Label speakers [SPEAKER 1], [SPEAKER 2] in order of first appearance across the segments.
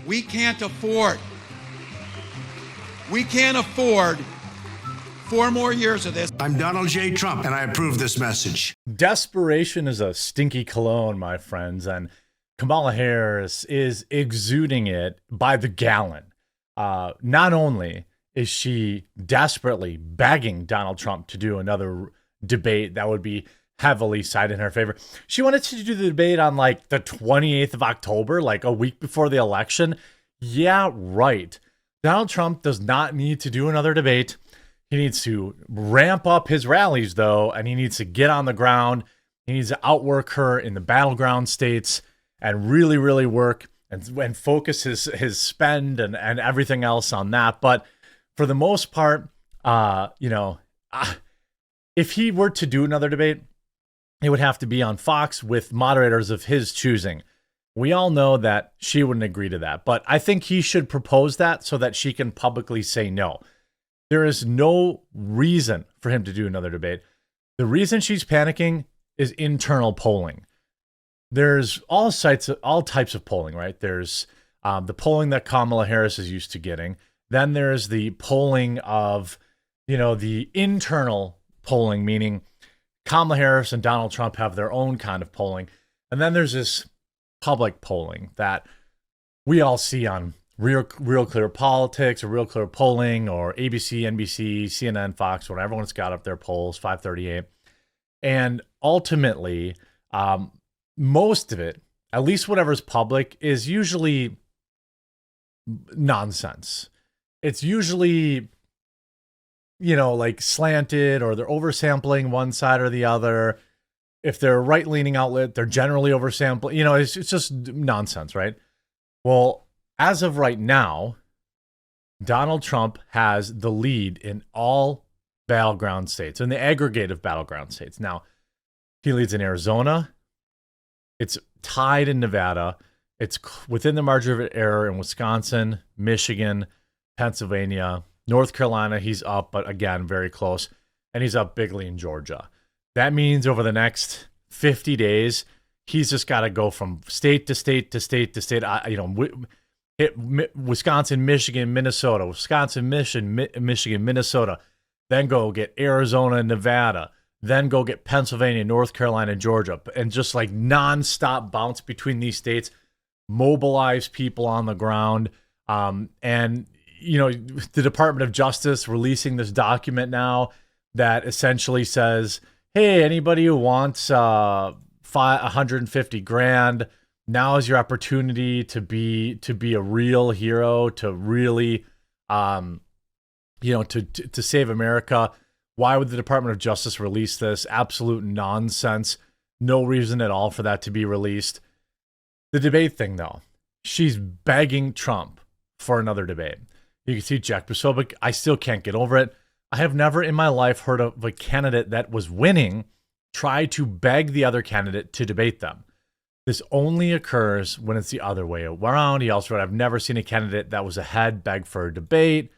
[SPEAKER 1] We can't afford 4 more years of this.
[SPEAKER 2] I'm Donald J. Trump, and I approve this message.
[SPEAKER 3] Desperation is a stinky cologne, my friends, and Kamala Harris is exuding it by the gallon. Not only is she desperately begging Donald Trump to do another debate that would be heavily sided in her favor. She wanted to do the debate on like the 28th of October, like a week before the election. Yeah, right. Donald Trump does not need to do another debate. He needs to ramp up his rallies, though, and he needs to get on the ground. He needs to outwork her in the battleground states and really, really work and focus his spend and everything else on that. But for the most part, if he were to do another debate, it would have to be on Fox with moderators of his choosing. We all know that she wouldn't agree to that, but I think he should propose that so that she can publicly say no. There is no reason for him to do another debate. The reason she's panicking is internal polling. There's all types of polling, right? There's the polling that Kamala Harris is used to getting. Then there's the polling of, the internal polling, meaning Kamala Harris and Donald Trump have their own kind of polling. And then there's this public polling that we all see on Real Clear Politics or Real Clear Polling or ABC, NBC, CNN, Fox, whatever. Everyone's got up their polls, 538. And ultimately, most of it, at least whatever's public, is usually nonsense. It's usually, like slanted, or they're oversampling one side or the other. If they're a right-leaning outlet, they're generally oversampling. It's just nonsense, right? Well, as of right now, Donald Trump has the lead in all battleground states, in the aggregate of battleground states. Now, he leads in Arizona. It's tied in Nevada. It's within the margin of error in Wisconsin, Michigan, Pennsylvania, North Carolina. He's up, but again, very close. And he's up bigly in Georgia. That means over the next 50 days, he's just got to go from state to state to state to state. Hit Wisconsin, Michigan, Minnesota, Wisconsin, Michigan, Minnesota. Then go get Arizona and Nevada. Then go get Pennsylvania, North Carolina, Georgia. And just like nonstop bounce between these states, mobilize people on the ground. The Department of Justice releasing this document now that essentially says, hey, anybody who wants $150,000, now is your opportunity to be a real hero, to really, to save America. Why would the Department of Justice release this? Absolute nonsense. No reason at all for that to be released. The debate thing, though, she's begging Trump for another debate. You can see Jack Posobiec. I still can't get over it. I have never in my life heard of a candidate that was winning try to beg the other candidate to debate them. This only occurs when it's the other way around. He also wrote, I've never seen a candidate that was ahead beg for a debate.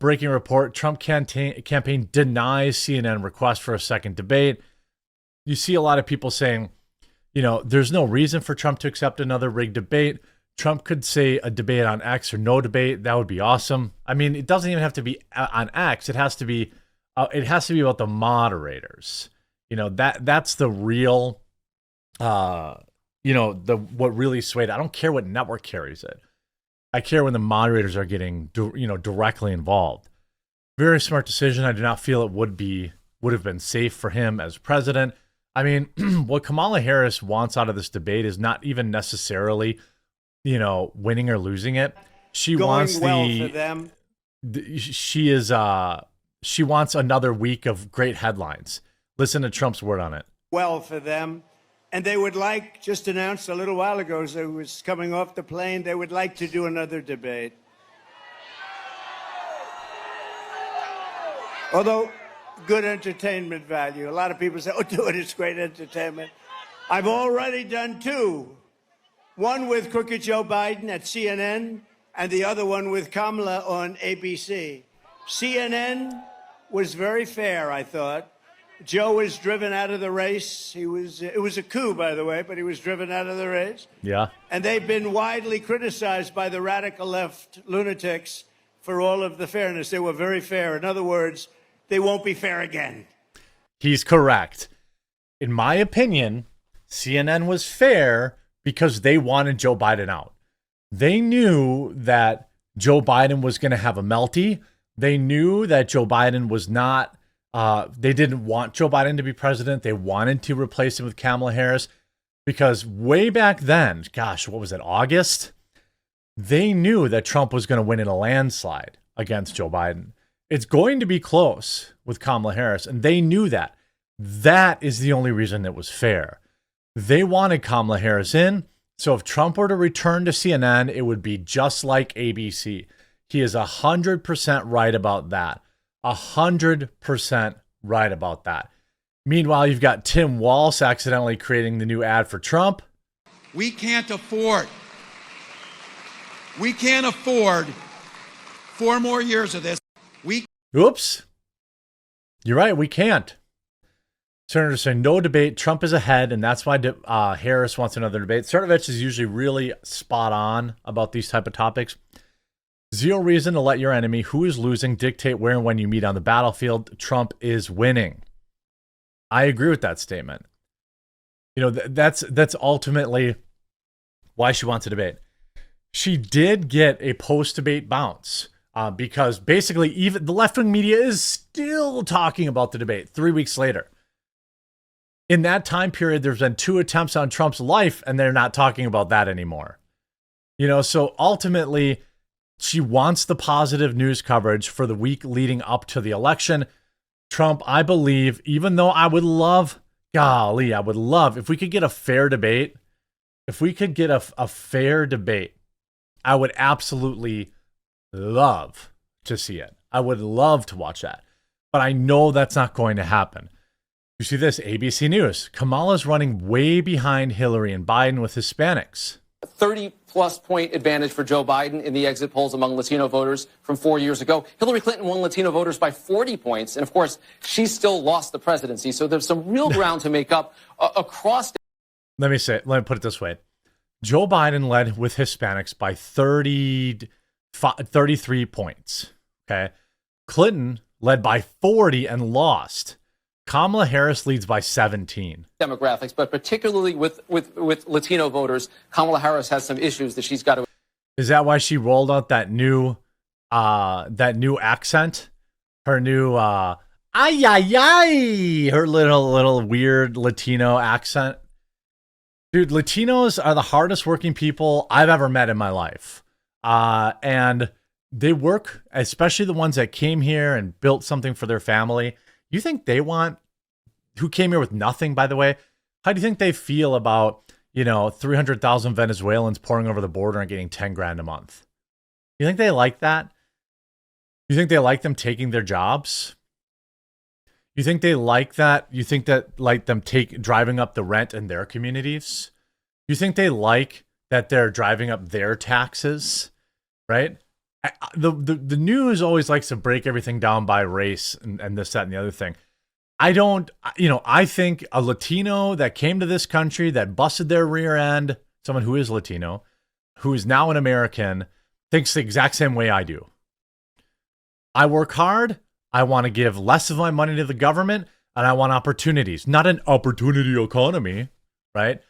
[SPEAKER 3] Breaking report, Trump campaign denies CNN request for a second debate. You see a lot of people saying, there's no reason for Trump to accept another rigged debate. Trump could say a debate on X or no debate. That would be awesome. I mean, it doesn't even have to be on X. It has to be about the moderators. That's the real, what really swayed. I don't care what network carries it. I care when the moderators are getting, directly involved. Very smart decision. I do not feel it would have been safe for him as president. I mean, what Kamala Harris wants out of this debate is not even necessarily, winning or losing it. She wants
[SPEAKER 4] for them.
[SPEAKER 3] She wants another week of great headlines. Listen to Trump's word on it.
[SPEAKER 4] Well for them. And they would just announced a little while ago as I was coming off the plane, they would like to do another debate. Although, good entertainment value. A lot of people say, do it, it's great entertainment. I've already done two. One with Crooked Joe Biden at CNN, and the other one with Kamala on ABC. CNN was very fair, I thought. Joe was driven out of the race. It was a coup, by the way, but he was driven out of the race.
[SPEAKER 3] Yeah.
[SPEAKER 4] And they've been widely criticized by the radical left lunatics for all of the fairness. They were very fair. In other words, they won't be fair again.
[SPEAKER 3] He's correct. In my opinion, CNN was fair because they wanted Joe Biden out. They knew that Joe Biden was going to have a melty. They knew that Joe Biden was not, they didn't want Joe Biden to be president. They wanted to replace him with Kamala Harris because way back then, gosh, what was it, August? They knew that Trump was going to win in a landslide against Joe Biden. It's going to be close with Kamala Harris, and they knew that. That is the only reason it was fair. They wanted Kamala Harris in, so if Trump were to return to CNN, it would be just like ABC. He is 100% right about that. 100% right about that. Meanwhile, you've got Tim Walz accidentally creating the new ad for Trump.
[SPEAKER 1] We can't afford 4 more years of this.
[SPEAKER 3] Oops. You're right, we can't. Senators say no debate. Trump is ahead, and that's why Harris wants another debate. Cernovich is usually really spot on about these type of topics. Zero reason to let your enemy, who is losing, dictate where and when you meet on the battlefield. Trump is winning. I agree with that statement. You know, that's ultimately why she wants a debate. She did get a post-debate bounce because basically even the left-wing media is still talking about the debate 3 weeks later. In that time period, there's been 2 attempts on Trump's life, and they're not talking about that anymore. You know, so ultimately, she wants the positive news coverage for the week leading up to the election. Trump, I believe, even though I would love, golly, I would love if we could get a fair debate. If we could get a fair debate, I would absolutely love to see it. I would love to watch that. But I know that's not going to happen. You see this, ABC News. Kamala's running way behind Hillary and Biden with Hispanics.
[SPEAKER 5] 30-plus point advantage for Joe Biden in the exit polls among Latino voters from 4 years ago. Hillary Clinton won Latino voters by 40 points. And, of course, she still lost the presidency. So there's some real ground to make up across.
[SPEAKER 3] Let me put it this way. Joe Biden led with Hispanics by 33 points. Okay. Clinton led by 40 and lost. Kamala Harris leads by 17.
[SPEAKER 5] Demographics, but particularly with Latino voters, Kamala Harris has some issues that she's got to.
[SPEAKER 3] Is that why she rolled out that new accent? Her new ay ay ay, her little weird Latino accent. Dude, Latinos are the hardest working people I've ever met in my life. And they work, especially the ones that came here and built something for their family. You think they want, who came here with nothing, by the way? How do you think they feel about, 300,000 Venezuelans pouring over the border and getting 10 grand a month? You think they like that? You think they like them taking their jobs? You think they like that? You think that like them driving up the rent in their communities? You think they like that they're driving up their taxes, right? The news always likes to break everything down by race and this, that, and the other thing. I think a Latino that came to this country, that busted their rear end, someone who is Latino, who is now an American, thinks the exact same way I do. I work hard. I want to give less of my money to the government, and I want opportunities, not an opportunity economy, right?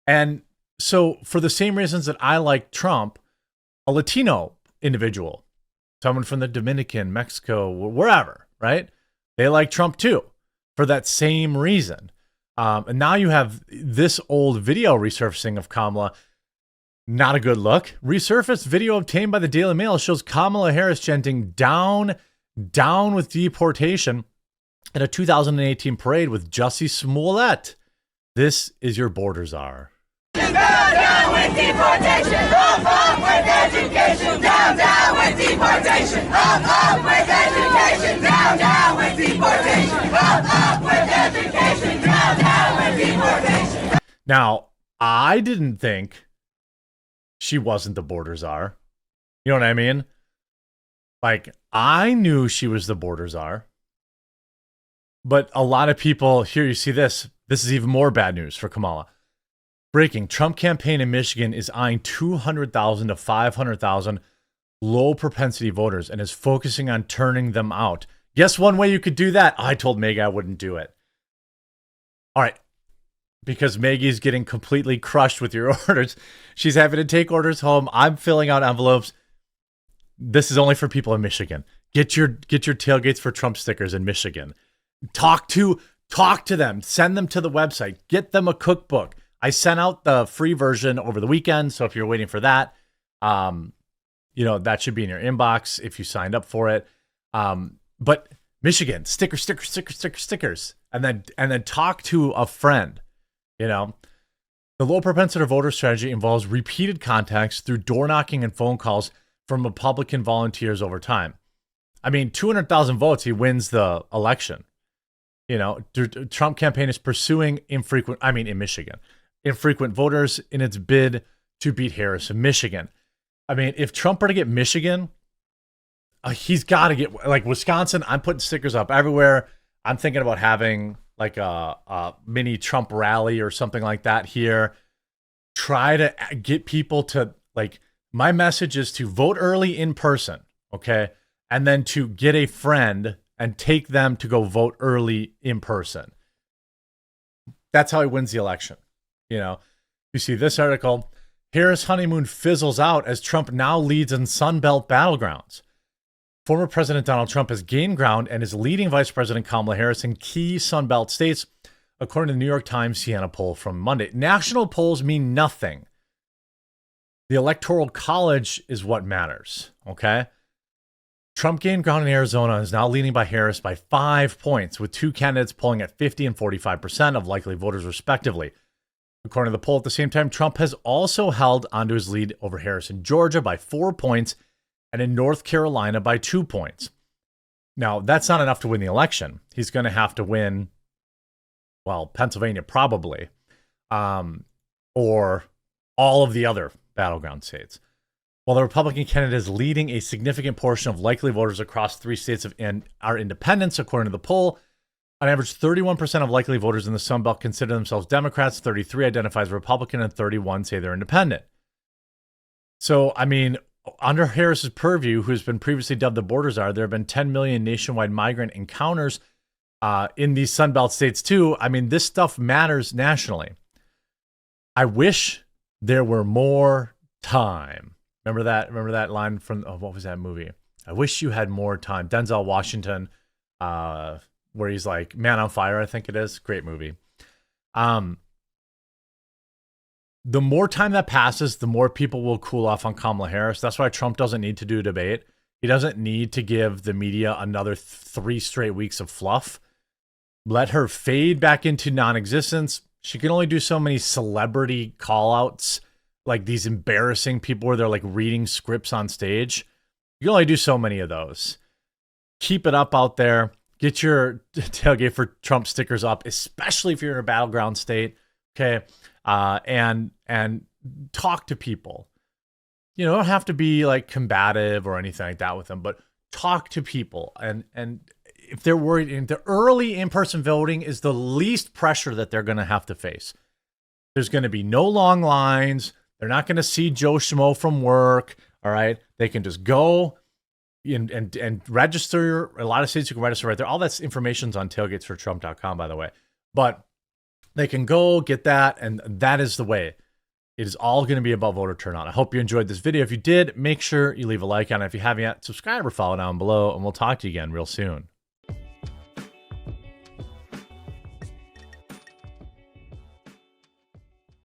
[SPEAKER 3] And so for the same reasons that I like Trump, a Latino individual, someone from the Dominican, Mexico, wherever, right? They like Trump too, for that same reason. And now you have this old video resurfacing of Kamala. Not a good look. Resurfaced video obtained by the Daily Mail shows Kamala Harris chanting down with deportation at a 2018 parade with Jussie Smollett. This is your border czar.
[SPEAKER 6] Down with deportation, up with education, down with deportation, up with education, down with deportation, up with education, down with deportation.
[SPEAKER 3] Now, I didn't think she wasn't the border czar. You know what I mean? Like, I knew she was the border czar. But a lot of people here, you see this. This is even more bad news for Kamala. Breaking: Trump campaign in Michigan is eyeing 200,000 to 500,000 low propensity voters and is focusing on turning them out. Guess one way you could do that? I told Maggie I wouldn't do it. All right. Because Maggie's getting completely crushed with your orders. She's having to take orders home. I'm filling out envelopes. This is only for people in Michigan. Get your tailgates for Trump stickers in Michigan. Talk to them. Send them to the website. Get them a cookbook. I sent out the free version over the weekend, so if you're waiting for that, that should be in your inbox if you signed up for it. But Michigan, stickers, and then talk to a friend. The low propensity voter strategy involves repeated contacts through door knocking and phone calls from Republican volunteers over time. I mean, 200,000 votes, he wins the election. The Trump campaign is pursuing in Michigan, infrequent voters in its bid to beat Harris in Michigan. I mean, if Trump were to get Michigan, he's got to get, like, Wisconsin. I'm putting stickers up everywhere. I'm thinking about having like a mini Trump rally or something like that here. Try to get people to, like, my message is to vote early in person, okay? And then to get a friend and take them to go vote early in person. That's how he wins the election. You see this article, Harris honeymoon fizzles out as Trump now leads in Sunbelt Battlegrounds. Former President Donald Trump has gained ground and is leading Vice President Kamala Harris in key Sunbelt states, according to the New York Times Siena poll from Monday. National polls mean nothing. The Electoral College is what matters, okay? Trump gained ground in Arizona and is now leading by Harris by 5 points, with two candidates polling at 50 and 45% of likely voters, respectively. According to the poll, at the same time, Trump has also held onto his lead over Harris in Georgia by 4 points and in North Carolina by 2 points. Now, that's not enough to win the election. He's going to have to win, well, Pennsylvania probably, or all of the other battleground states. While the Republican candidate is leading a significant portion of likely voters across 3 states and are independents, according to the poll, on average, 31% of likely voters in the Sun Belt consider themselves Democrats, 33 identify as Republican, and 31 say they're independent. So, I mean, under Harris's purview, who's been previously dubbed the border czar, there have been 10 million nationwide migrant encounters in these Sun Belt states too. I mean, this stuff matters nationally. I wish there were more time. Remember that line from, what was that movie? I wish you had more time. Denzel Washington, where he's like Man on Fire, I think it is. Great movie. The more time that passes, the more people will cool off on Kamala Harris. That's why Trump doesn't need to do a debate. He doesn't need to give the media another 3 straight weeks of fluff. Let her fade back into non-existence. She can only do so many celebrity call-outs, like these embarrassing people where they're like reading scripts on stage. You can only do so many of those. Keep it up out there. Get your tailgate for Trump stickers up, especially if you're in a battleground state. Okay. And talk to people. You don't have to be like combative or anything like that with them, but talk to people. And if they're worried, and the early in-person voting is the least pressure that they're going to have to face. There's going to be no long lines. They're not going to see Joe Schmo from work. All right. They can just go and register. A lot of states you can register right there. All that information's on tailgatesfortrump.com, by the way. But they can go get that, and that is the way. It is all going to be about voter turnout. I hope you enjoyed this video. If you did, make sure you leave a like on it. If you haven't yet, subscribe or follow down below, and we'll talk to you again real soon.